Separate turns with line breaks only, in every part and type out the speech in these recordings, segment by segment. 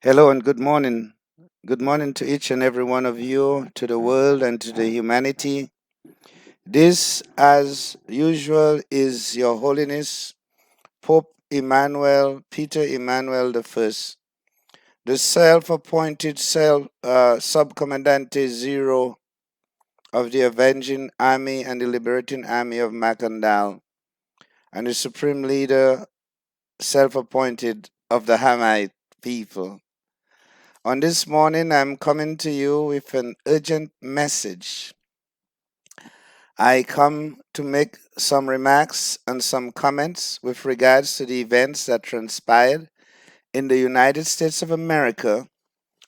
Hello and good morning. Good morning to each and every one of you, to the world and to the humanity. This, as usual, is Your Holiness Pope Emmanuel, Peter Emmanuel I, the self-appointed Subcommandante Zero of the Avenging Army and the Liberating Army of Macandal, and the Supreme Leader, self-appointed of the Hamite people. On this morning, I'm coming to you with an urgent message. I come to make some remarks and some comments with regards to the events that transpired in the United States of America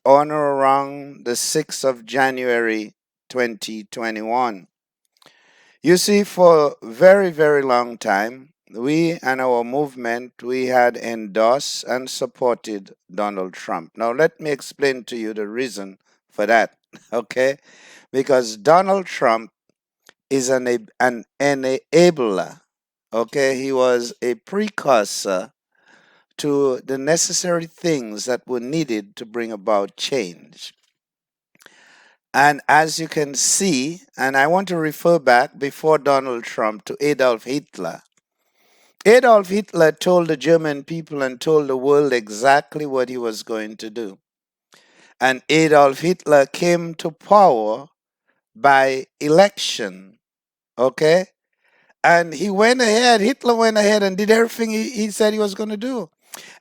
on or around the 6th of January 2021. You see, for a very, very long time, we and our movement, we had endorsed and supported Donald Trump. Now, let me explain to you the reason for that, okay? Because Donald Trump is an enabler, okay? He was a precursor to the necessary things that were needed to bring about change. And as you can see, and I want to refer back before Donald Trump to Adolf Hitler. Adolf Hitler told the German people and told the world exactly what he was going to do. And Adolf Hitler came to power by election, okay? And Hitler went ahead and did everything he said he was going to do.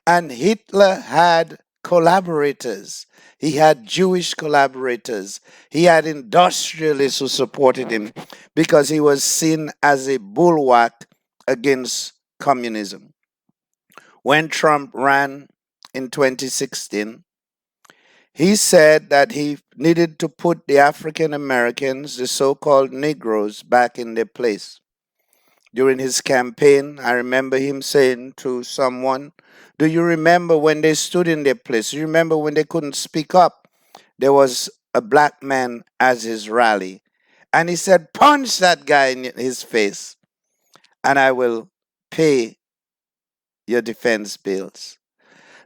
And Hitler had collaborators. He had Jewish collaborators. He had industrialists who supported him because he was seen as a bulwark against communism. When Trump ran in 2016, he said that he needed to put the African Americans, the so called Negroes, back in their place. During his campaign, I remember him saying to someone, "Do you remember when they stood in their place? Do you remember when they couldn't speak up? There was a black man at his rally." And he said, "Punch that guy in his face, and I will pay your defense bills."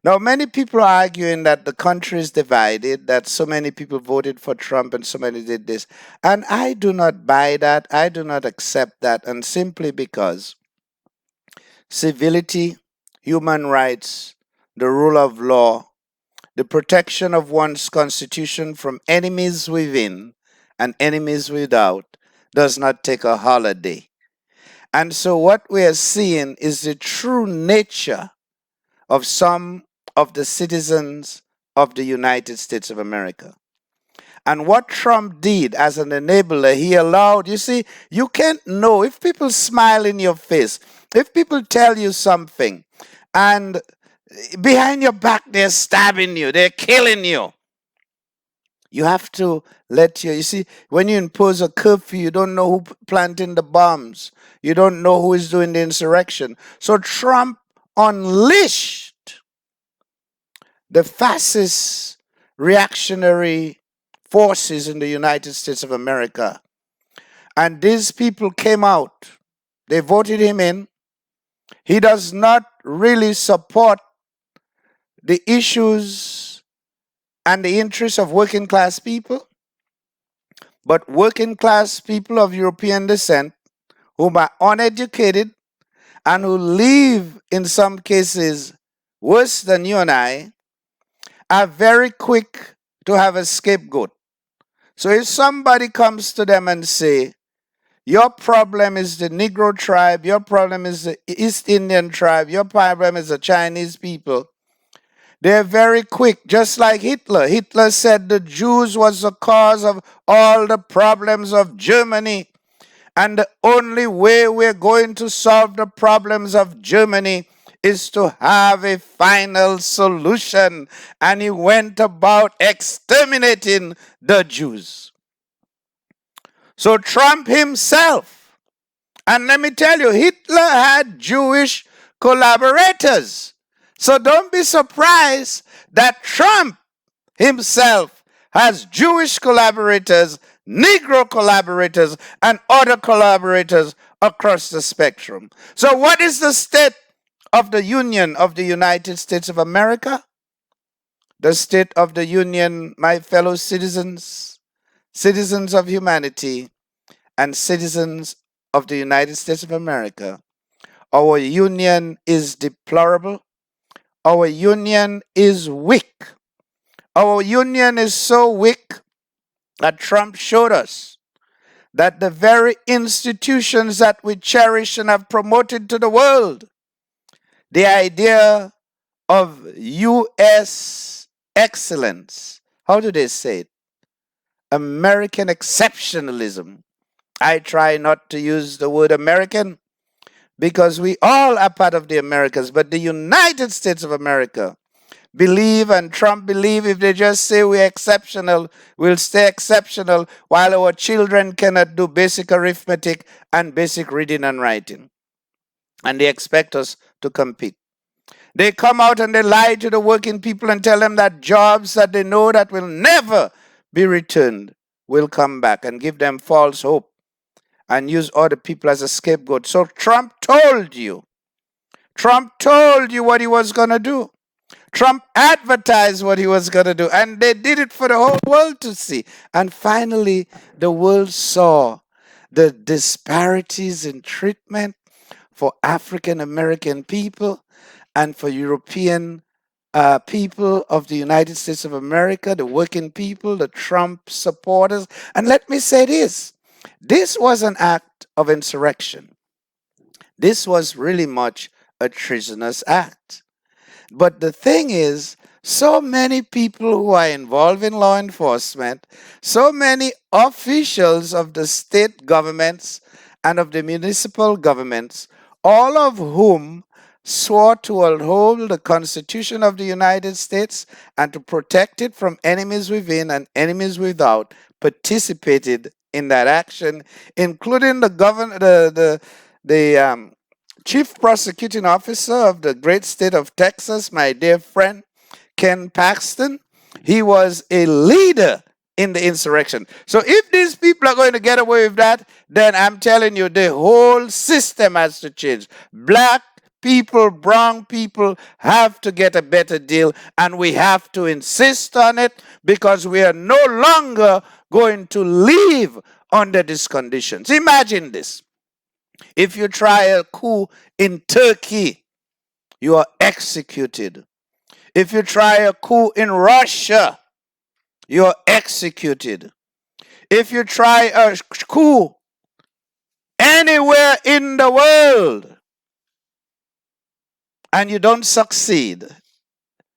Now, many people are arguing that the country is divided, that so many people voted for Trump and so many did this. And I do not buy that. I do not accept that. And simply because civility, human rights, the rule of law, the protection of one's constitution from enemies within and enemies without does not take a holiday. And so, what we are seeing is the true nature of some of the citizens of the United States of America. And what Trump did as an enabler, he allowed, you see, you can't know if people smile in your face, if people tell you something, and behind your back they're stabbing you, they're killing you. You have to you see, when you impose a curfew, you don't know who planting the bombs. You don't know who is doing the insurrection. So Trump unleashed the fascist reactionary forces in the United States of America. And these people came out. They voted him in. He does not really support the issues and the interests of working class people, but working class people of European descent who are uneducated and who live in some cases worse than you and I are very quick to have a scapegoat. So if somebody comes to them and say, your problem is the Negro tribe, your problem is the East Indian tribe, your problem is the Chinese people, they're very quick, just like Hitler. Hitler said the Jews was the cause of all the problems of Germany. And the only way we're going to solve the problems of Germany is to have a final solution. And he went about exterminating the Jews. So Trump himself, and let me tell you, Hitler had Jewish collaborators. So don't be surprised that Trump himself has Jewish collaborators, Negro collaborators, and other collaborators across the spectrum. So what is the state of the Union of the United States of America? the State of the Union, my fellow citizens, citizens of humanity, and citizens of the United States of America, our union is deplorable. Our union is weak. Our union is so weak that Trump showed us that the very institutions that we cherish and have promoted to the world, the idea of U.S. excellence, how do they say it? American exceptionalism. I try not to use the word American because we all are part of the Americas, but the United States of America believe, and Trump believe, if they just say we're exceptional, we'll stay exceptional while our children cannot do basic arithmetic and basic reading and writing. And they expect us to compete. They come out and they lie to the working people and tell them that jobs that they know that will never be returned will come back, and give them false hope and use other people as a scapegoat. So Trump told you. Trump told you what he was going to do. Trump advertised what he was going to do, and they did it for the whole world to see. And finally, the world saw the disparities in treatment for African American people and for European people of the United States of America, the working people, the Trump supporters. And let me say this was an act of insurrection. This was really much a treasonous act. But the thing is, so many people who are involved in law enforcement, so many officials of the state governments and of the municipal governments, all of whom swore to uphold the Constitution of the United States and to protect it from enemies within and enemies without, participated in that action, including the Chief Prosecuting Officer of the great state of Texas, my dear friend Ken Paxton. He was a leader in the insurrection. So if these people are going to get away with that, then I'm telling you, the whole system has to change. Black people, brown people have to get a better deal, and we have to insist on it, because we are no longer going to live under these conditions. Imagine this. If you try a coup in Turkey, you are executed. If you try a coup in Russia, you are executed. If you try a coup anywhere in the world and you don't succeed,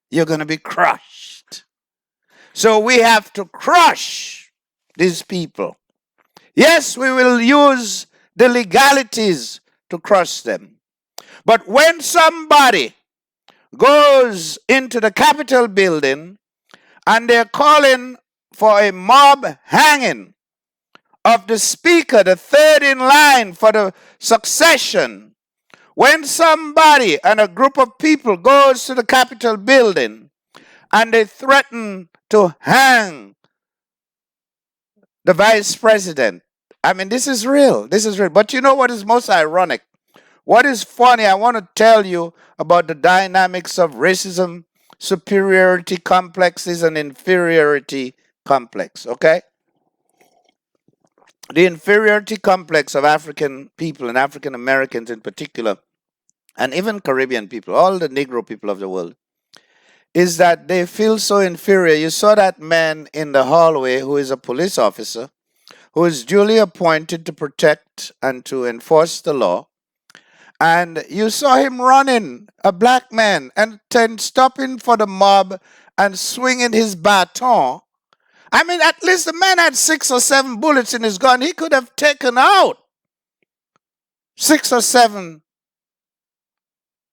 you're going to be crushed. So we have to crush these people. Yes, we will use the legalities to crush them. But when somebody goes into the Capitol building and they're calling for a mob hanging of the speaker, the third in line for the succession, when somebody and a group of people goes to the Capitol building and they threaten to hang the vice president, I mean, this is real. This is real. But you know what is most ironic? What is funny, I want to tell you about the dynamics of racism, superiority complexes, and inferiority complex, okay? The inferiority complex of African people and African Americans in particular, and even Caribbean people, all the Negro people of the world, is that they feel so inferior. You saw that man in the hallway who is a police officer, who is duly appointed to protect and to enforce the law. And you saw him running, a black man, and then stopping for the mob and swinging his baton. I mean, at least the man had 6 or 7 bullets in his gun. He could have taken out 6 or 7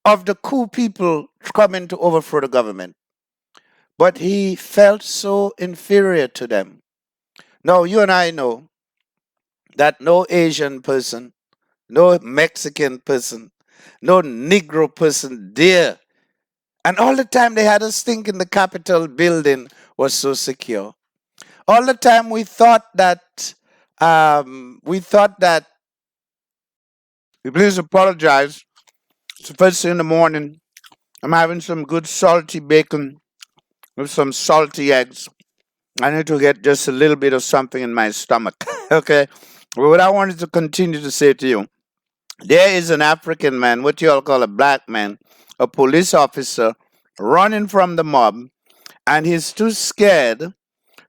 of the coup people coming to overthrow the government. But he felt so inferior to them. Now, you and I know that no Asian person, no Mexican person, no Negro person dare. And all the time they had us thinking the Capitol building was so secure. All the time we thought that, please apologize. It's the first thing in the morning. I'm having some good salty bacon with some salty eggs. I need to get just a little bit of something in my stomach. Okay. Well, what I wanted to continue to say to you, there is an African man, what you all call a black man, a police officer, running from the mob, and he's too scared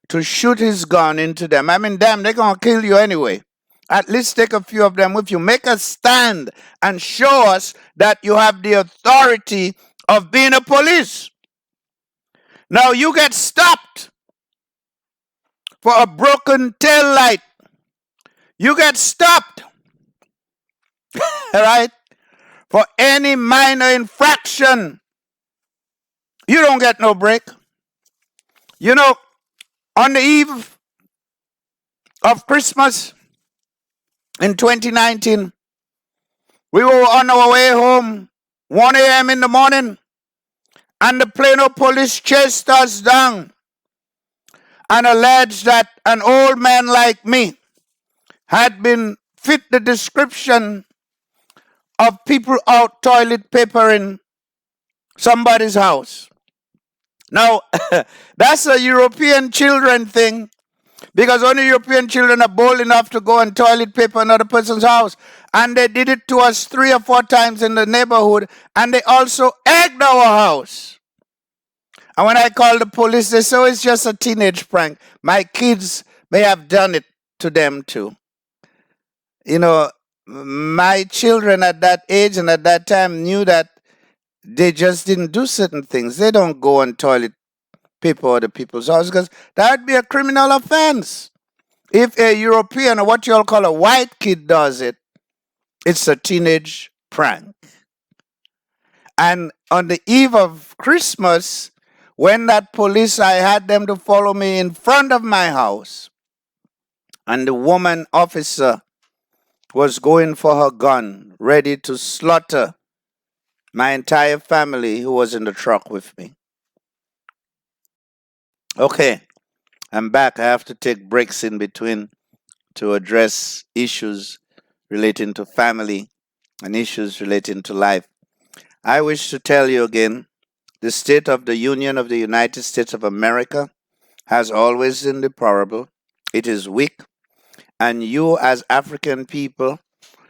to shoot his gun into them. I mean, damn, they're going to kill you anyway. At least take a few of them with you. Make a stand and show us that you have the authority of being a police. Now you get stopped for a broken tail light. You get stopped, all right, for any minor infraction. You don't get no break. You know, on the eve of Christmas in 2019, we were on our way home, 1 a.m. in the morning, and the Plano police chased us down and alleged that an old man like me had been fit the description of people out toilet papering somebody's house. Now, that's a European children thing, because only European children are bold enough to go and toilet paper another person's house. And they did it to us 3 or 4 times in the neighborhood, and they also egged our house. And when I called the police, they said, oh, it's just a teenage prank. My kids may have done it to them too. You know, my children at that age and at that time knew that they just didn't do certain things. They don't go on toilet paper other people's house, because that would be a criminal offense. If a European, or what you all call a white kid, does it, it's a teenage prank. And on the eve of Christmas, when that police, I had them to follow me in front of my house, and the woman officer was going for her gun, ready to slaughter my entire family who was in the truck with me. Okay, I'm back. I have to take breaks in between to address issues relating to family and issues relating to life. I wish to tell you again, the State of the Union of the United States of America has always been deplorable. It is weak, and you as African people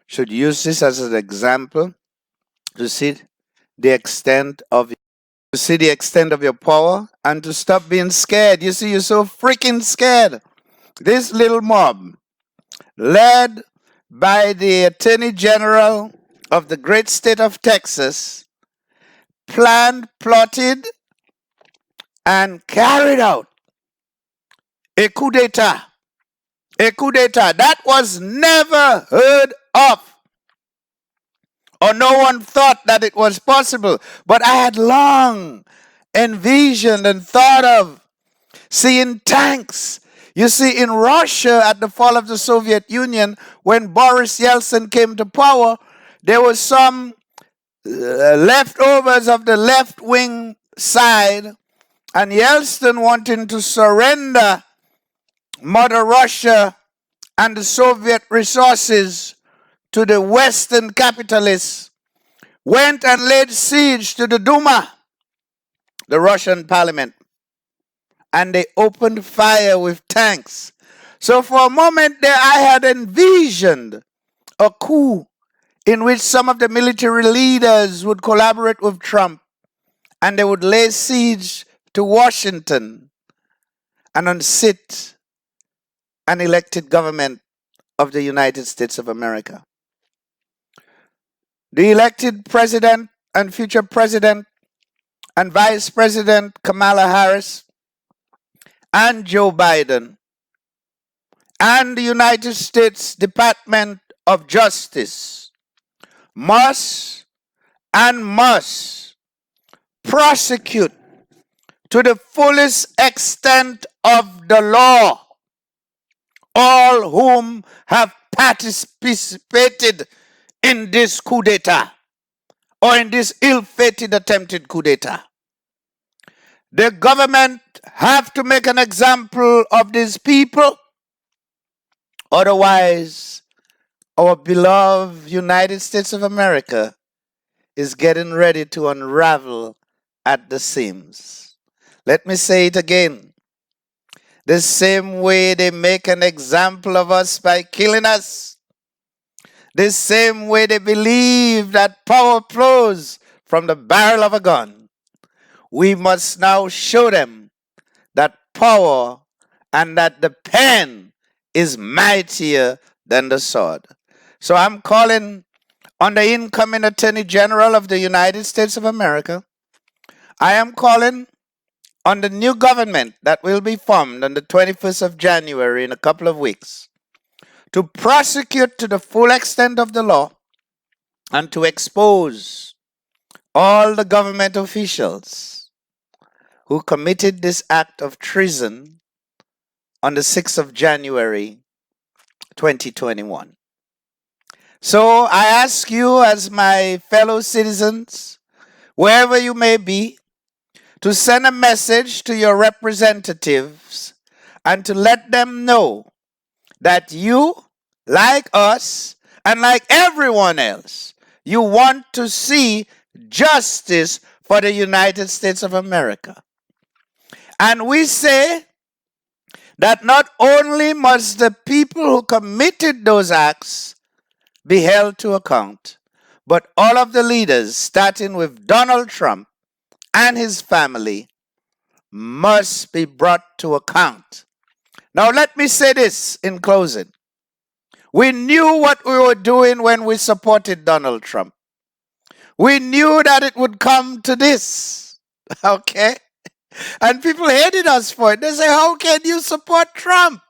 should use this as an example to see the extent of your power and to stop being scared. You see, you're so freaking scared. This little mob, led by the Attorney General of the great state of Texas, planned, plotted, and carried out a coup d'etat. A coup d'etat that was never heard of, or no one thought that it was possible. But I had long envisioned and thought of seeing tanks. You see, in Russia, at the fall of the Soviet Union, when Boris Yeltsin came to power, there was some leftovers of the left-wing side, and Yeltsin, wanting to surrender Mother Russia and the Soviet resources to the Western capitalists, went and laid siege to the Duma, the Russian parliament, and they opened fire with tanks. So for a moment there, I had envisioned a coup in which some of the military leaders would collaborate with Trump, and they would lay siege to Washington and unseat an elected government of the United States of America. The elected president and future president and Vice President Kamala Harris and Joe Biden and the United States Department of Justice must prosecute to the fullest extent of the law all whom have participated in this coup d'etat, or in this ill-fated attempted coup d'etat. The government have to make an example of these people, otherwise our beloved United States of America is getting ready to unravel at the seams. Let me say it again. The same way they make an example of us by killing us, the same way they believe that power flows from the barrel of a gun, we must now show them that power and that the pen is mightier than the sword. So I'm calling on the incoming Attorney General of the United States of America. I am calling on the new government that will be formed on the 21st of January in a couple of weeks to prosecute to the full extent of the law and to expose all the government officials who committed this act of treason on the 6th of January 2021. So I ask you, as my fellow citizens, wherever you may be, to send a message to your representatives and to let them know that you, like us, and like everyone else, you want to see justice for the United States of America. And we say that not only must the people who committed those acts be held to account, but all of the leaders, starting with Donald Trump and his family, must be brought to account. Now, let me say this in closing. We knew what we were doing when we supported Donald Trump. We knew that it would come to this. Okay? And people hated us for it. They say, how can you support Trump?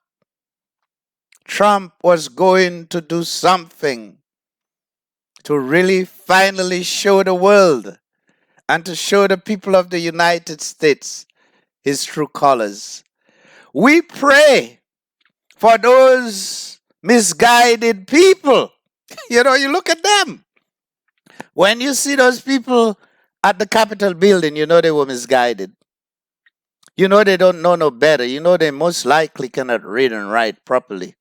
Trump was going to do something to really finally show the world and to show the people of the United States his true colors. We pray for those misguided people. You look at them. When you see those people at the Capitol building, they were misguided. They don't know no better. They most likely cannot read and write properly.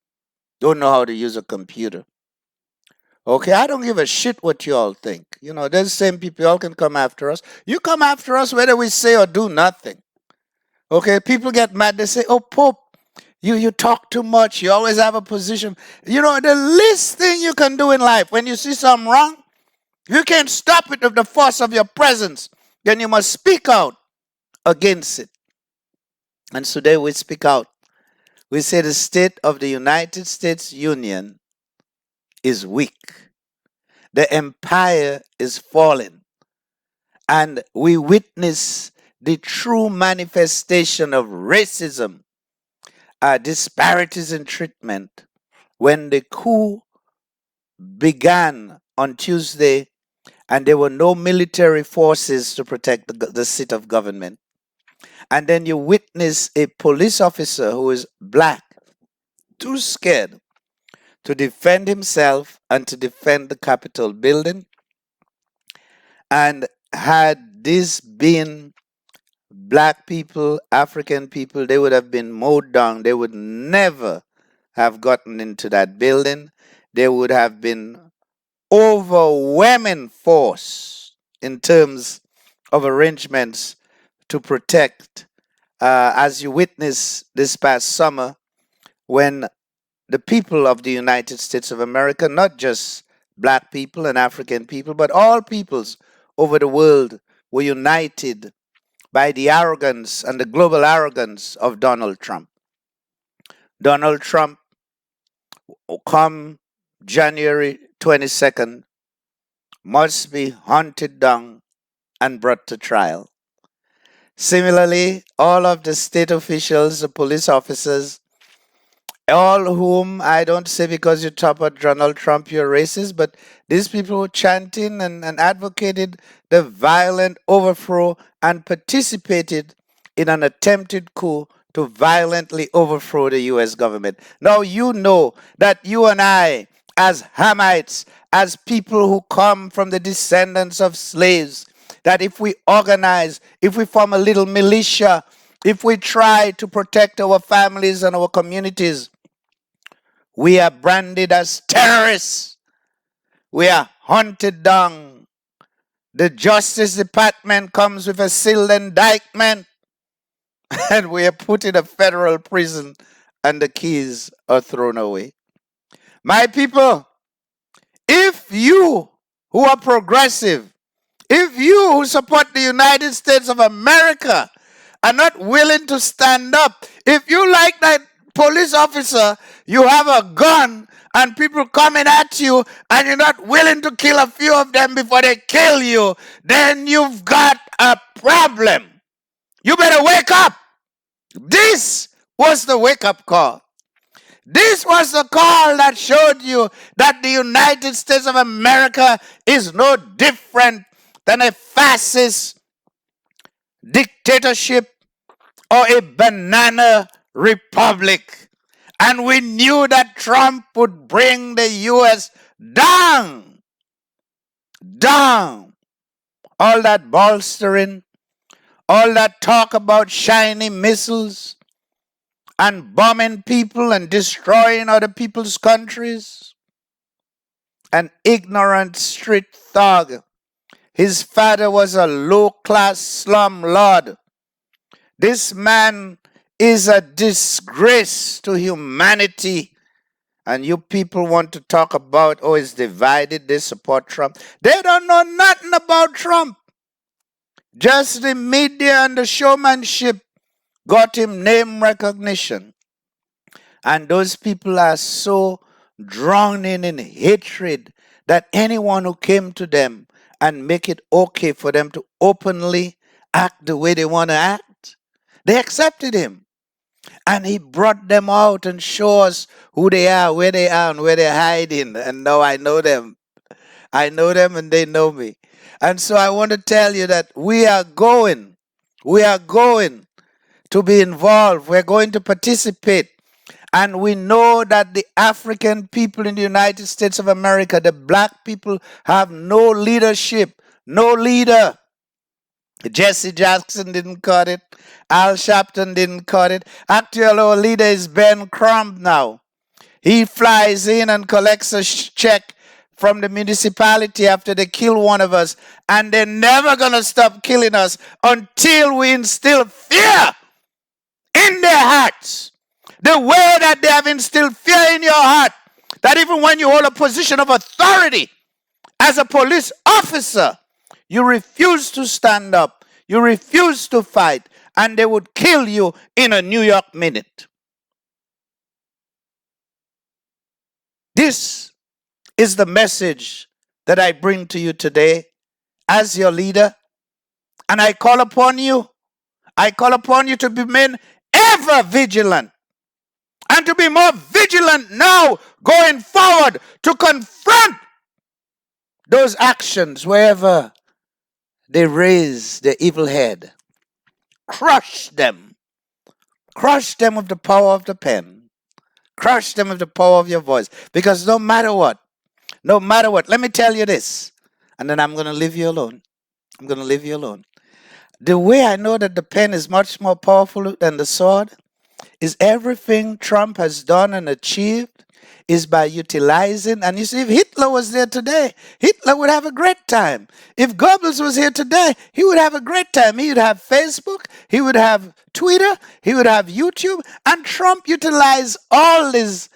Don't know how to use a computer. Okay, I don't give a shit what you all think. There's the same people, y'all can come after us. You come after us whether we say or do nothing. Okay, people get mad. They say, oh, Pope, you talk too much. You always have a position. The least thing you can do in life, when you see something wrong, you can't stop it with the force of your presence. Then you must speak out against it. And today we speak out. We say the state of the United States Union is weak. The empire is falling. And we witness the true manifestation of racism, disparities in treatment, when the coup began on Tuesday and there were no military forces to protect the seat of government. And then you witness a police officer who is black, too scared to defend himself and to defend the Capitol building. And had this been black people, African people, they would have been mowed down. They would never have gotten into that building. There would have been overwhelming force in terms of arrangements to protect, as you witnessed this past summer when the people of the United States of America, not just black people and African people, but all peoples over the world, were united by the arrogance and the global arrogance of Donald Trump. Donald Trump, come January 22nd, must be hunted down and brought to trial. Similarly, all of the state officials, the police officers, all whom I don't say because you top at Donald Trump, you're racist, but these people were chanting and advocated the violent overthrow and participated in an attempted coup to violently overthrow the U.S. government. Now you know that you and I, as Hamites, as people who come from the descendants of slaves, that if we organize, if we form a little militia, if we try to protect our families and our communities, we are branded as terrorists. We are hunted down. The Justice Department comes with a sealed indictment. and we are put in a federal prison and the keys are thrown away. My people, if you who are progressive, if you who support the United States of America are not willing to stand up, if you like that police officer, you have a gun and people coming at you and you're not willing to kill a few of them before they kill you, then you've got a problem. You better wake up. This was the wake up call. This was the call that showed you that the United States of America is no different than a fascist dictatorship or a banana republic. And we knew that Trump would bring the U.S. down. Down. All that bolstering, all that talk about shiny missiles and bombing people and destroying other people's countries. An ignorant street thug. His father was a low-class slum lord. This man is a disgrace to humanity. And you people want to talk about, oh, it's divided, they support Trump. They don't know nothing about Trump. Just the media and the showmanship got him name recognition. And those people are so drawn in hatred that anyone who came to them and make it okay for them to openly act the way they want to act, they accepted him. And he brought them out and showed us who they are, and where they're hiding. And now I know them. I know them and they know me. And so I want to tell you that we are going to be involved. We're going to participate. And we know that the African people in the United States of America, the black people, have no leadership, no leader. Jesse Jackson didn't cut it. Al Sharpton didn't cut it. Actually, our leader is Ben Crump now. He flies in and collects a check from the municipality after they kill one of us. And they're never going to stop killing us until we instill fear in their hearts. The way that they have instilled fear in your heart, that even when you hold a position of authority as a police officer, you refuse to stand up, you refuse to fight, and they would kill you in a New York minute. This is the message that I bring to you today as your leader, and I call upon you to remain ever vigilant. And to be more vigilant now, going forward, to confront those actions wherever they raise the evil head. Crush them. Crush them with the power of the pen. Crush them with the power of your voice. Because no matter what, let me tell you this, and then I'm going to leave you alone. The way I know that the pen is much more powerful than the sword is everything Trump has done and achieved is by utilizing. And you see, if Hitler was there today, Hitler would have a great time. If Goebbels was here today, he would have a great time. He would have Facebook, he would have Twitter, he would have YouTube. And Trump utilized all his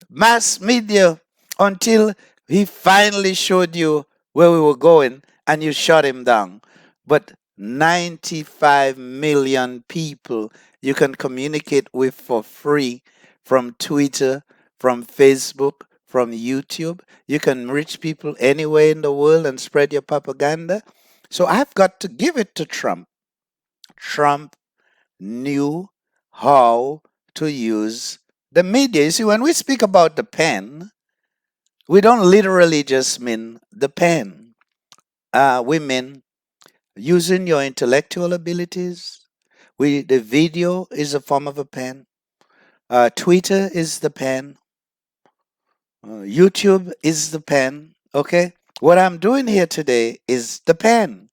mass media until he finally showed you where we were going and you shut him down. But 95 million people you can communicate with for free from Twitter, from Facebook, from YouTube. You can reach people anywhere in the world and spread your propaganda. So I've got to give it to Trump. Trump knew how to use the media. You see, when we speak about the pen, we don't literally just mean the pen. We mean using your intellectual abilities. The video is a form of a pen. Twitter is the pen. YouTube is the pen. Okay? What I'm doing here today is the pen.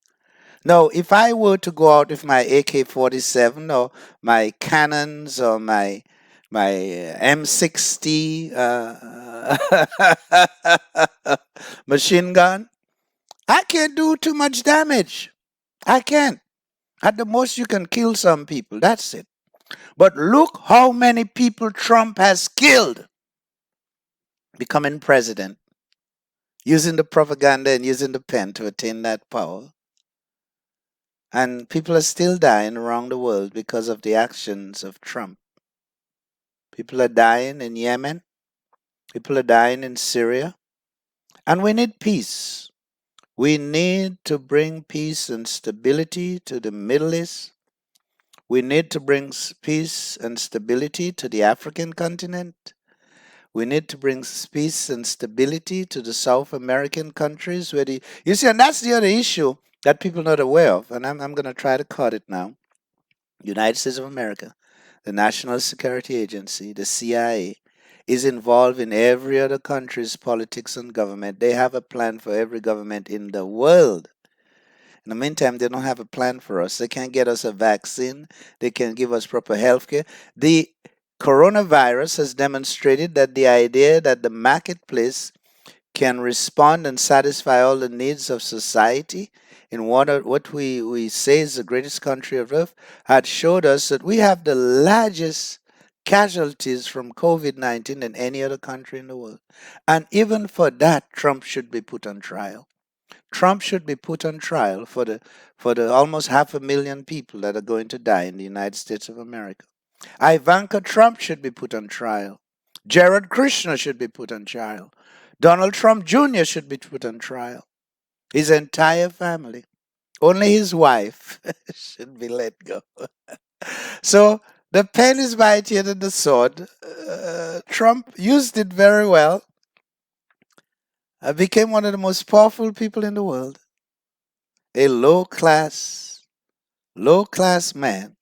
Now, if I were to go out with my AK-47 or my cannons or my M60 machine gun, I can't do too much damage. I can't. At the most, you can kill some people. That's it. But look how many people Trump has killed becoming president, using the propaganda and using the pen to attain that power. And people are still dying around the world because of the actions of Trump. People are dying in Yemen. People are dying in Syria. And we need peace. We need to bring peace and stability to the Middle East. We need to bring peace and stability to the African continent. We need to bring peace and stability to the South American countries where you see, and that's the other issue that people are not aware of. And I'm going to try to cut it now. United States of America, the National Security Agency, the CIA, is involved in every other country's politics and government. They have a plan for every government in the world. In the meantime, they don't have a plan for us. They can't get us a vaccine. They can't give us proper health care. The coronavirus has demonstrated that the idea that the marketplace can respond and satisfy all the needs of society in what we say is the greatest country of earth had showed us that we have the largest casualties from COVID-19 than any other country in the world. And even for that, Trump should be put on trial. Trump should be put on trial for the almost 500,000 people that are going to die in the United States of America. Ivanka Trump should be put on trial. Jared Kushner should be put on trial. Donald Trump Jr. should be put on trial. His entire family. Only his wife should be let go. So the pen is mightier than the sword. Trump used it very well. Became one of the most powerful people in the world. A low class man.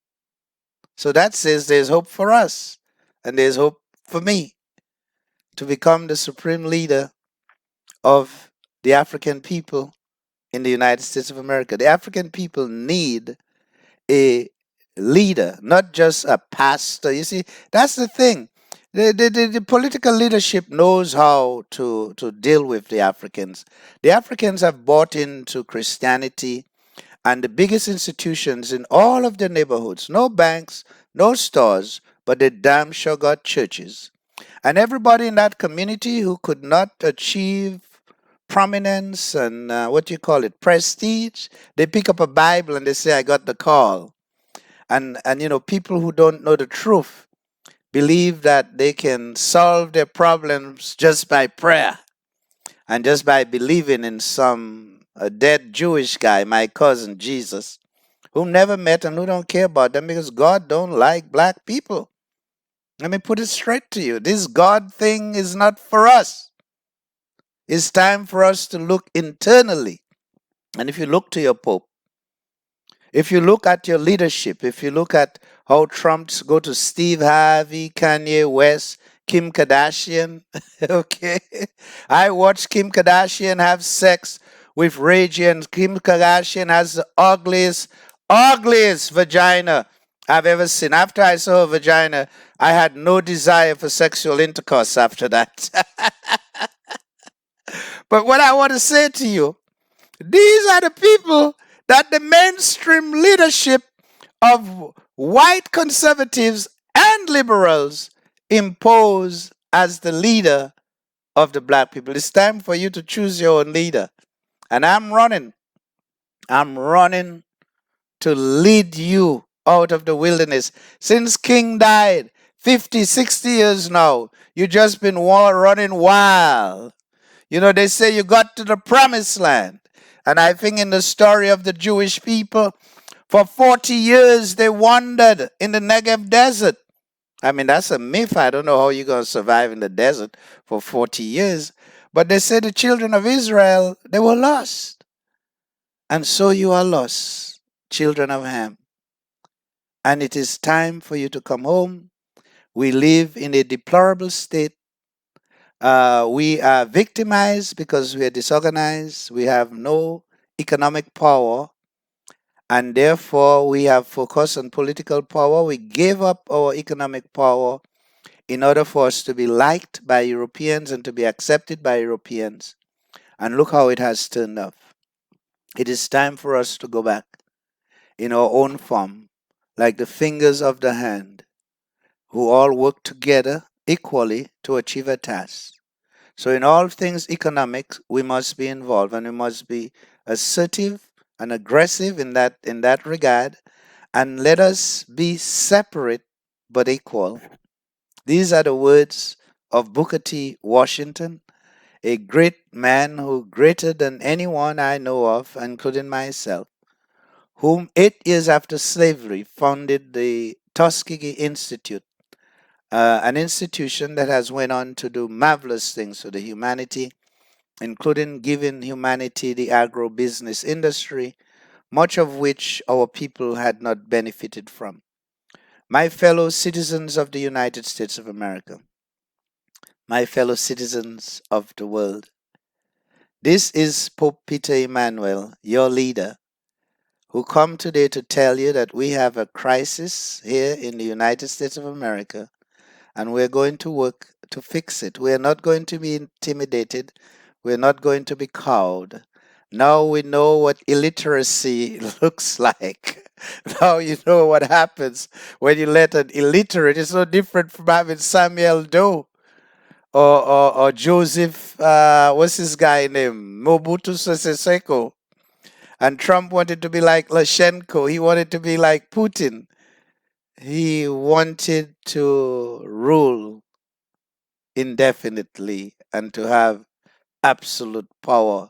So that says there's hope for us. And there's hope for me to become the supreme leader of the African people in the United States of America. The African people need a leader, not just a pastor. You see, that's the thing. The political leadership knows how to deal with the Africans. The Africans have bought into Christianity and the biggest institutions in all of the neighborhoods. No banks, no stores, but they damn sure got churches. And everybody in that community who could not achieve prominence and what do you call it, prestige, they pick up a Bible and they say, I got the call. And you know, people who don't know the truth believe that they can solve their problems just by prayer and just by believing in some a dead Jewish guy, my cousin Jesus, who never met and who don't care about them because God don't like black people. Let me put it straight to you. This God thing is not for us. It's time for us to look internally. And if you look to your Pope, if you look at your leadership, if you look at how Trumps go to Steve Harvey, Kanye West, Kim Kardashian, okay? I watched Kim Kardashian have sex with Reggie, and Kim Kardashian has the ugliest vagina I've ever seen. After I saw her vagina, I had no desire for sexual intercourse after that. But what I want to say to you, these are the people that the mainstream leadership of white conservatives and liberals impose as the leader of the black people. It's time for you to choose your own leader. And I'm running. I'm running to lead you out of the wilderness. Since King died, 50, 60 years now, you just been running wild. You know, they say you got to the promised land. And I think in the story of the Jewish people, for 40 years they wandered in the Negev desert. I mean, that's a myth. I don't know how you're going to survive in the desert for 40 years. But they say the children of Israel, they were lost. And so you are lost, children of Ham. And it is time for you to come home. We live in a deplorable state. We are victimized because we are disorganized. We have no economic power. And therefore, we have focused on political power. We gave up our economic power in order for us to be liked by Europeans and to be accepted by Europeans. And look how it has turned out. It is time for us to go back. in our own form, like the fingers of the hand, who all work together equally to achieve a task. So, in all things economics, we must be involved and we must be assertive and aggressive in that regard. And let us be separate but equal. These are the words of Booker T. Washington, a great man who greater than anyone I know of, including myself, whom 8 years after slavery founded the Tuskegee Institute, an institution that has went on to do marvelous things for the humanity, including giving humanity the agro-business industry, much of which our people had not benefited from. My fellow citizens of the United States of America, my fellow citizens of the world, this is Pope Peter Emmanuel, your leader, who come today to tell you that we have a crisis here in the United States of America and we're going to work to fix it. We're not going to be intimidated. We're not going to be cowed. Now we know what illiteracy looks like. Now you know what happens when you let an illiterate. It's no different from having Samuel Doe or Joseph, what's his guy name? Mobutu Sese Seko. And Trump wanted to be like Lashenko. He wanted to be like Putin. He wanted to rule indefinitely and to have absolute power.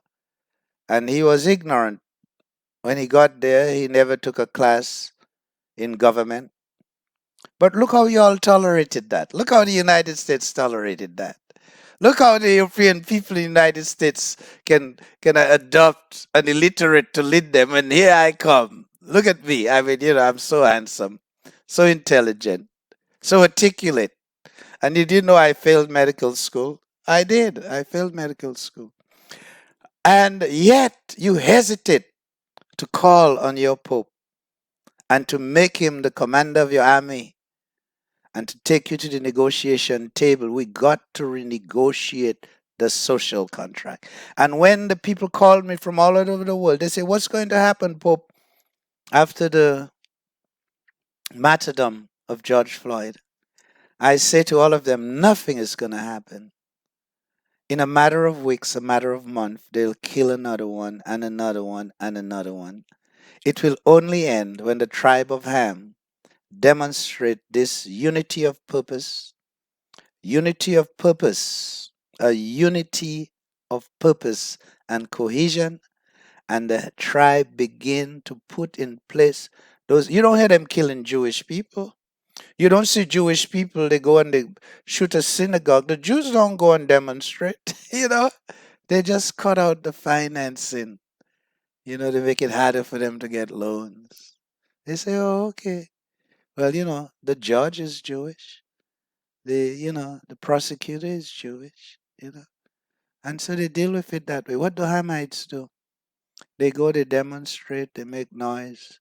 And he was ignorant. When he got there, he never took a class in government. But look how you all tolerated that. Look how the United States tolerated that. Look how the European people in the United States can adopt an illiterate to lead them. And here I come. Look at me. I mean, I'm so handsome, so intelligent, so articulate. And you didn't know I failed medical school? I did. I failed medical school. And yet you hesitate to call on your Pope and to make him the commander of your army and to take you to the negotiation table. We got to renegotiate the social contract. And when the people called me from all over the world, they say, what's going to happen, Pope, after the martyrdom of George Floyd? I say to all of them, nothing is going to happen. In a matter of weeks, a matter of months, they'll kill another one and another one and another one. It will only end when the tribe of Ham demonstrate this unity of purpose, a unity of purpose and cohesion, and the tribe begin to put in place those. You don't hear them killing Jewish people. You don't see Jewish people, they go and they shoot a synagogue. The Jews don't go and demonstrate, They just cut out the financing. They make it harder for them to get loans. They say, oh, okay. Well, the judge is Jewish. The prosecutor is Jewish. And so they deal with it that way. What do Hamites do? They go, they demonstrate, they make noise.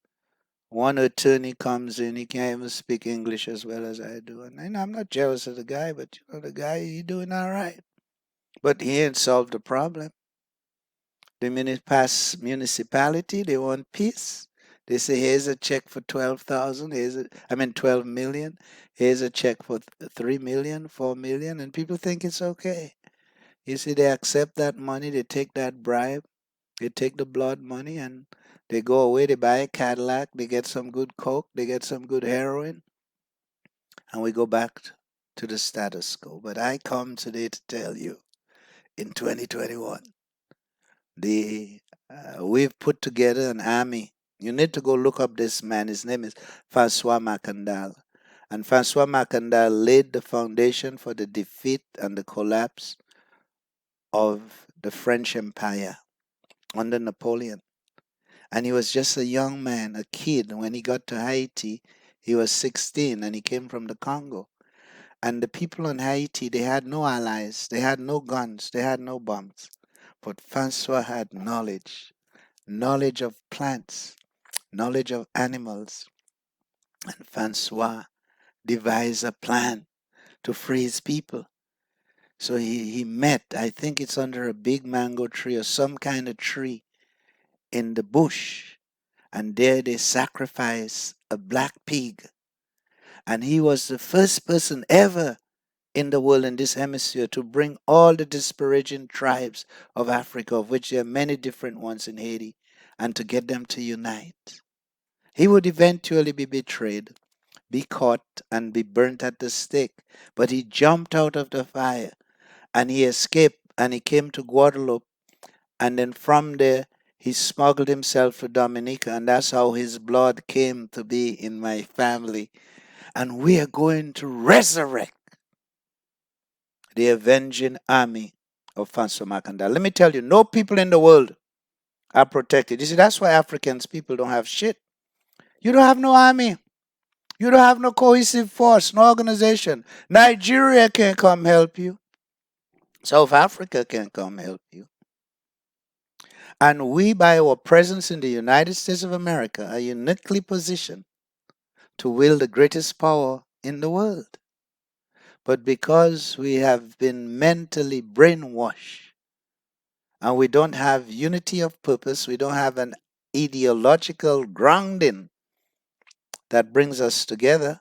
One attorney comes in, he can't even speak English as well as I do. And I'm not jealous of the guy, but the guy, he doing all right. But he ain't solved the problem. The municipality, they want peace. They say, here's a check for 12,000, 12 million. Here's a check for 3 million, 4 million, and people think it's okay. You see, they accept that money, they take that bribe, they take the blood money, and they go away, they buy a Cadillac, they get some good coke, they get some good heroin, and we go back to the status quo. But I come today to tell you, in 2021, we've put together an army. You need to go look up this man. His name is Francois Macandal. And Francois Macandal laid the foundation for the defeat and the collapse of the French Empire under Napoleon. And he was just a young man, a kid. When he got to Haiti, he was 16 and he came from the Congo. And the people on Haiti, they had no allies, they had no guns, they had no bombs. But Francois had knowledge of plants, knowledge of animals. And Francois devised a plan to free his people. So he met, I think it's under a big mango tree or some kind of tree in the bush. and there they sacrificed a black pig. And he was the first person ever in the world in this hemisphere to bring all the disparaging tribes of Africa, of which there are many different ones in Haiti, and to get them to unite. He would eventually be betrayed, be caught, and be burnt at the stake. But he jumped out of the fire and he escaped and he came to Guadeloupe. And then from there, he smuggled himself to Dominica, and that's how his blood came to be in my family. And we are going to resurrect the avenging army of Francois Macandal. Let me tell you, no people in the world are protected. You see, that's why Africans people don't have shit. You don't have no army. You don't have no cohesive force, no organization. Nigeria can't come help you. South Africa can't come help you. And we, by our presence in the United States of America, are uniquely positioned to wield the greatest power in the world. But because we have been mentally brainwashed and we don't have unity of purpose, we don't have an ideological grounding that brings us together,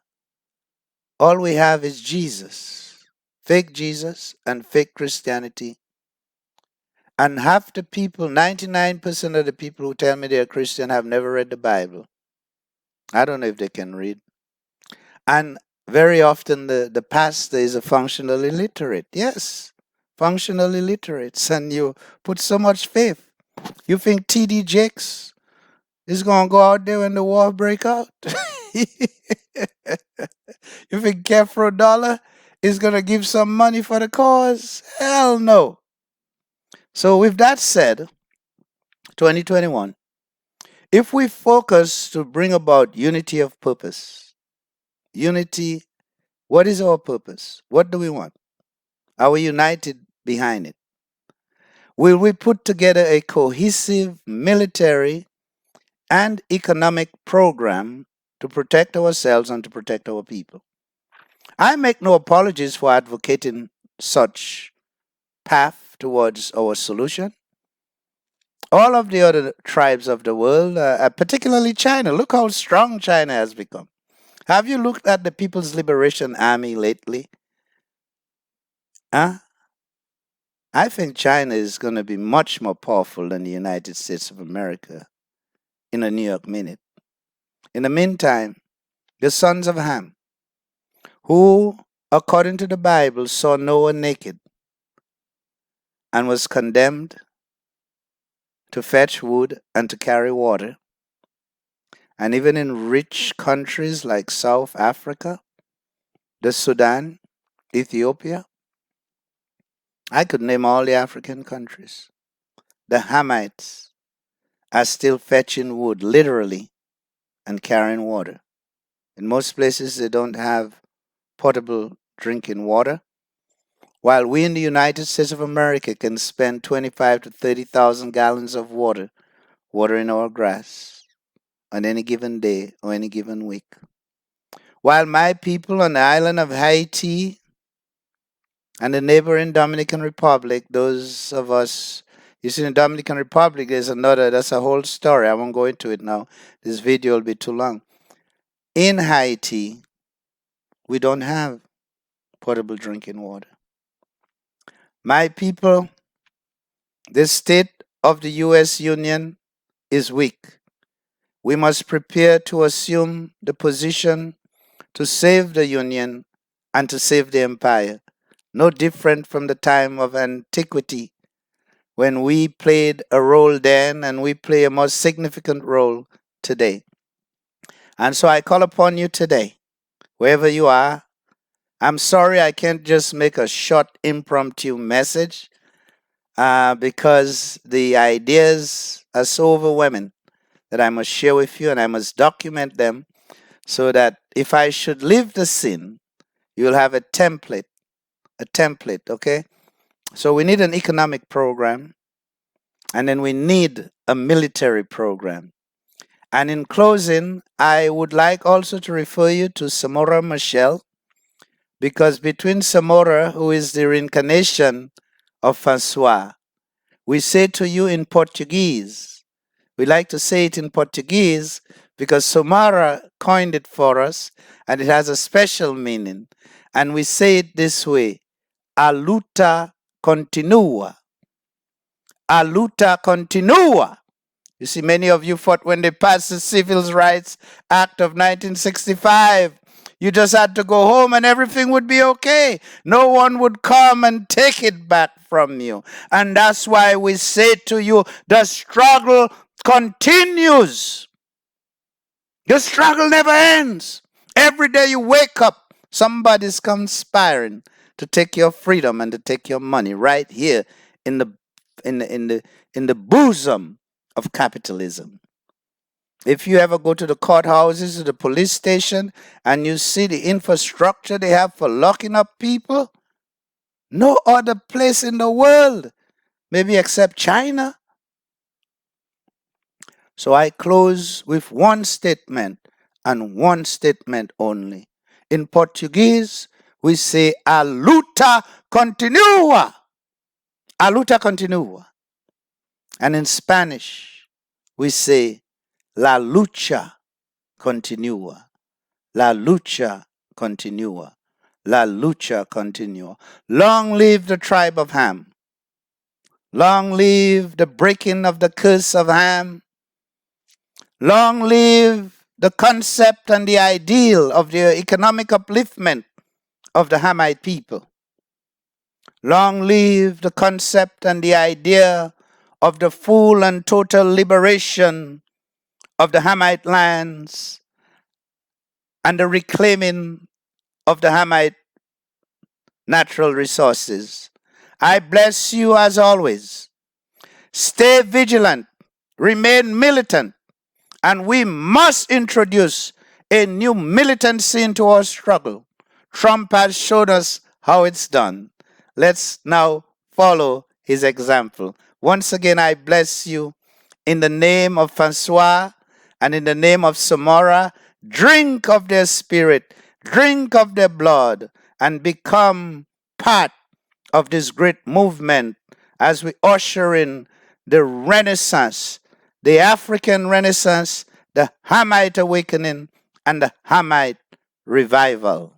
all we have is Jesus and fake Christianity. And half the people, 99% of the people who tell me they're Christian have never read the Bible. I don't know if they can read. And very often the pastor is a functional illiterate. Yes, functional illiterates. And you put so much faith. You think T.D. Jakes is going to go out there when the war break out? You think Kefro Dollar is going to give some money for the cause? Hell no. So with that said, 2021, if we focus to bring about unity of purpose, unity, what is our purpose? What do we want? Are we united behind it? Will we put together a cohesive military and economic program to protect ourselves and to protect our people? I make no apologies for advocating such path towards our solution. All of the other tribes of the world, particularly China, look how strong China has become. Have you looked at the People's Liberation Army lately? Huh? I think China is going to be much more powerful than the United States of America in a New York minute. In the meantime, the sons of Ham, who, according to the Bible, saw Noah naked and was condemned to fetch wood and to carry water, and even in rich countries like South Africa, the Sudan, Ethiopia, I could name all the African countries. The Hamites are still fetching wood, literally, and carrying water. In most places, they don't have potable drinking water, while we in the United States of America can spend 25 to 30,000 gallons of water watering our grass on any given day or any given week. While my people on the island of Haiti and the neighboring Dominican Republic, those of us, you see, in the Dominican Republic, that's a whole story. I won't go into it now. This video will be too long. In Haiti, we don't have potable drinking water. My people, the state of the U.S. Union is weak. We must prepare to assume the position to save the Union and to save the empire, no different from the time of antiquity when we played a role then and we play a more significant role today. And so I call upon you today, wherever you are. I'm sorry I can't just make a short impromptu message because the ideas are so overwhelming that I must share with you and I must document them so that if I should leave the scene, you'll have a template, okay? So we need an economic program and then we need a military program. And in closing, I would like also to refer you to Samora Machel, because between Samora, who is the reincarnation of Francois, we say to you in Portuguese, We like to say it in Portuguese because Somara coined it for us and it has a special meaning. And we say it this way: a luta continua. A luta continua. You see, many of you fought when they passed the Civil Rights Act of 1965. You just had to go home and everything would be okay. No one would come and take it back from you. And that's why we say to you, the struggle continues. The struggle never ends. Every day you wake up, somebody's conspiring to take your freedom and to take your money right here in the in the in the in the bosom of capitalism. If you ever go to the courthouses or the police station and you see the infrastructure they have for locking up people, no other place in the world, maybe except China. So I close with one statement and one statement only. In Portuguese, we say a luta continua. A luta continua. And in Spanish, we say la lucha continua. La lucha continua. La lucha continua. Long live the tribe of Ham. Long live the breaking of the curse of Ham. Long live the concept and the ideal of the economic upliftment of the Hamite people. Long live the concept and the idea of the full and total liberation of the Hamite lands and the reclaiming of the Hamite natural resources. I bless you as always. Stay vigilant, remain militant, and we must introduce a new militancy into our struggle. Trump has shown us how it's done. Let's now follow his example. Once again, I bless you in the name of Francois and in the name of Samora. Drink of their spirit, drink of their blood, and become part of this great movement as we usher in the Renaissance, the African Renaissance, the Hamite awakening, and the Hamite revival.